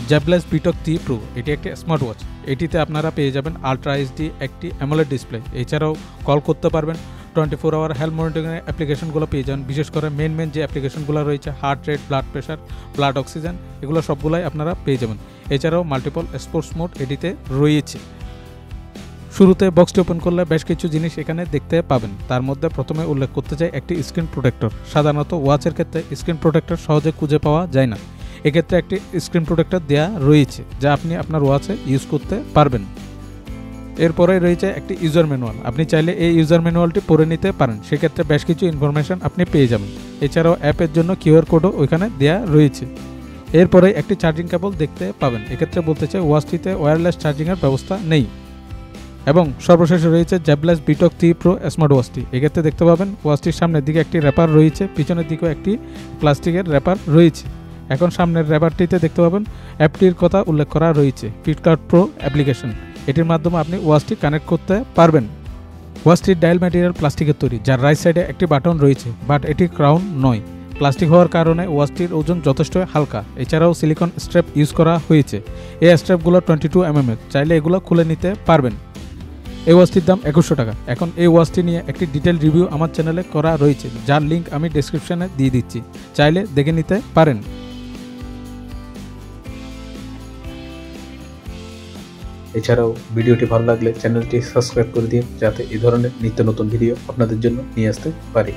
জ্যাবলেস বিটক 3 pro এটি একটি smart watch. এটিতে আপনারা পেয়ে যাবেন আলট্রা এইচডি একটি অ্যামোলেড ডিসপ্লে। এছাড়াও কল করতে পারবেন, 24 আওয়ার হেলথ মনিটরিংয়ের অ্যাপ্লিকেশনগুলো পেয়ে যাবেন। বিশেষ করে মেন যে অ্যাপ্লিকেশনগুলো রয়েছে heart rate, blood pressure, blood oxygen, এগুলো সবগুলাই আপনারা পেয়ে যাবেন। এছাড়াও মাল্টিপল স্পোর্টস মোড এটিতে রয়েছে। শুরুতে বক্সটি ওপেন করলে বেশ কিছু জিনিস এখানে দেখতে পাবেন। তার মধ্যে প্রথমে উল্লেখ করতে চাই একটি স্ক্রিন প্রোটেক্টর। সাধারণত ওয়াচের ক্ষেত্রে স্ক্রিন প্রোটেক্টর সহজে খুঁজে পাওয়া যায় না। এক্ষেত্রে একটি স্ক্রিন প্রোটেক্টর দেওয়া রয়েছে যা আপনি আপনার ওয়াচে ইউজ করতে পারবেন। এরপরে রয়েছে একটি ইউজার ম্যানুয়াল। আপনি চাইলে এই ইউজার ম্যানুয়ালটি পড়ে নিতে পারেন, সেক্ষেত্রে বেশ কিছু ইনফরমেশন আপনি পেয়ে যাবেন। এছাড়াও অ্যাপের জন্য কিউআর কোডও ওইখানে দেওয়া রয়েছে। এরপরে একটি চার্জিং কেবল দেখতে পাবেন। এক্ষেত্রে বলতে চাই ওয়াচটিতে ওয়্যারলেস চার্জিংয়ের ব্যবস্থা নেই। এবং সর্বশেষে রয়েছে জ্যাবলেস বিটক 3 প্রো স্মার্ট ওয়াচটি। এক্ষেত্রে দেখতে পাবেন ওয়াচটির সামনের দিকে একটি র্যাপার রয়েছে, পিছনের দিকেও একটি প্লাস্টিকের র্যাপার রয়েছে। এখন সামনের র্যাপারটিতে দেখতে পাবেন অ্যাপটির কথা উল্লেখ করা রয়েছে, ফিটকার্ট প্রো অ্যাপ্লিকেশন। এটির মাধ্যমে আপনি ওয়াচটি কানেক্ট করতে পারবেন। ওয়াচটির ডায়াল ম্যাটেরিয়াল প্লাস্টিকের তৈরি, যার রাইট সাইডে একটি বাটন রয়েছে, বাট এটি ক্রাউন নয়। প্লাস্টিক হওয়ার কারণে ওয়াচটির ওজন যথেষ্ট হালকা। এছাড়াও সিলিকন স্ট্র্যাপ ইউজ করা হয়েছে। এই স্ট্র্যাপগুলো 22 mm এর, চাইলে এগুলো খুলে নিতে পারবেন। এই ওয়াচটির দাম 2100 টাকা। এখন এই ওয়াচটি নিয়ে একটি ডিটেল রিভিউ আমার চ্যানেলে করা রয়েছে, যার লিঙ্ক আমি ডেসক্রিপশনে দিয়ে দিচ্ছি, চাইলে দেখে নিতে পারেন। এছাড়াও ভিডিওটি ভালো লাগলে চ্যানেলটি সাবস্ক্রাইব করে দিন, যাতে এই ধরনের নিত্য নতুন ভিডিও আপনাদের জন্য নিয়ে আসতে পারি।